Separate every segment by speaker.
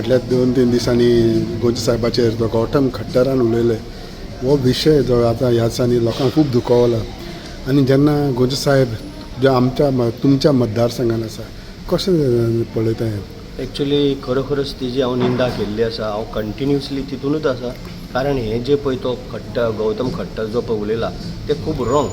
Speaker 1: फाटल्या 2-3 दिसांनी गोंयच्या साहेबाचेर जो गौतम खट्टरान उलयले हो विशय जो आतां ह्या दिसांनी लोकांक खूब दुखवला. आनी जेन्ना गोंयचे साहेब जो तुमच्या मतदारसंघान आसा कशें पळयता हें?
Speaker 2: एक्चुली खरोखरच तेजी हांव निंदा केल्ली आसा. हांव कंटिन्युअसली तितूनच आसा. कारण हे जे पळय तो गौतम खट्टर जो पळय उलयला ते खूब रॉंग.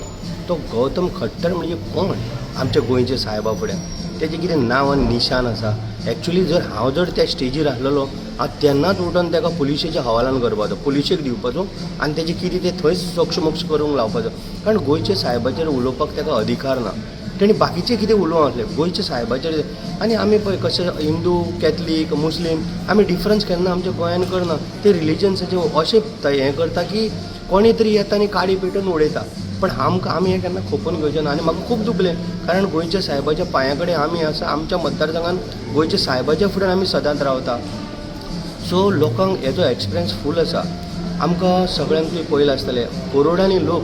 Speaker 2: तो गौतम खट्टर म्हणजे कोण आमच्या गोंयच्या साहेबा फुड्यान? तेजें कितें नांव आनी निशान आसा? एक्चुली हांव जर त्या स्टेजीर आसलेलो हांव तेन्नाच उठोन ताका पुलिशेच्या हवालान करपाचो, पुलिशेक दिवपाचो आनी तेजें कितें तें थंयच सोक्षमोक्ष करूंक लावपाचो. कारण गोंयच्या साहेबाचेर उलोवपाक ताका अधिकार ना. तेणी बाकीचें कितें उलोवं आसलें गोंयच्या साहेबाचेर. आनी आमी पळय कशें हिंदू, कॅथलीक, मुस्लीम आमी डिफरन्स केन्ना आमच्या गोंयान करना. ते रिलिजन्साचें अशें हें करता की कोणी तरी येता आनी काडी पेटोवन उडयता. पण आमी हें केन्ना खोपून घेवचें ना. आनी म्हाका खूब दुखलें कारण गोंयच्या साहेबाच्या पांया कडेन आमी आसा. आमच्या मतदारसंघान गोंयच्या साहेबाच्या फुड्यान आमी सदांच रावता. सो लोकांक हेजो एक्सपिरियन्स फूल आसा. आमकां सगळ्यांक तुवें पळयलां आसतलें करोडांनी लोक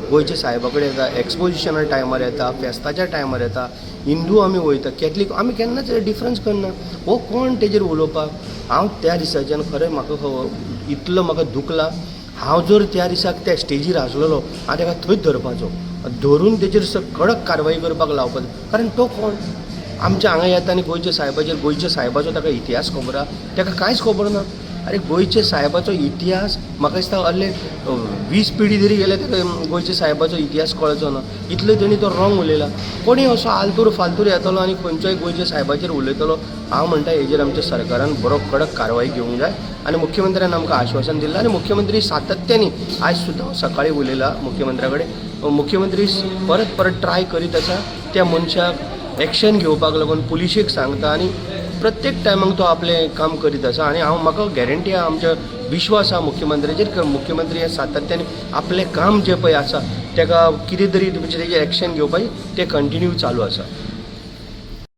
Speaker 2: गोंयच्या साहेबा कडेन येता, एक्सपोजिशना टायमार येता, फेस्ताच्या टायमार येता. हिंदू आमी वयता, कॅथलीक आमी केन्नाच डिफरन्स करना. हो कोण तेजेर उलोवपाक? हांव त्या दिसाच्यान खरें म्हाका इतलो म्हाका दुखला. हांव जर त्या दिसाक त्या स्टेजीर आसलेलो हांव ताका थंयच धरपाचो, धरून तेजेर कडक कारवाई करपाक लावपाचो. कारण तो कोण? आमच्या हांगा येता आनी गोंयच्या साहेबाचो ताका इतिहास खबर आहा? ताका कांयच खबर ना. अरे गोंयच्या साहेबाचो इतिहास म्हाका दिसता असले 20 पिढी तरी गेले ताका गोंयच्या साहेबाचो इतिहास कळचो ना. इतलो तेणी तो रॉंग उलयला. कोणी असो आलतूर फालतूर येतलो आनी खंयच्याय गोंयच्या साहेबाचेर उलयतलो. हांव म्हणटा हेजेर आमच्या सरकारान बरो कडक कारवाई घेवंक जाय. आनी मुख्यमंत्र्यान आमकां आश्वासन दिलां आनी मुख्यमंत्री सातत्यानी आयज सुद्दां सकाळीं उलयला मुख्यमंत्र्या कडेन. मुख्यमंत्री परत ट्राय करीत आसा त्या मनशाक एक्शन घेवपाक लागून पुलिशेक सांगता आनी प्रत्येक टायमाक तो आपलें काम करीत आसा. आनी म्हाका गॅरंटी आहा, आमच्या विश्वास आहा मुख्यमंत्र्याचेर. मुख्यमंत्री हे सातत्यान आपलें काम जें पळय आसा ताका कितें तरी तेजें एक्शन घेवपाचें तें कंटिन्यू चालू आसा.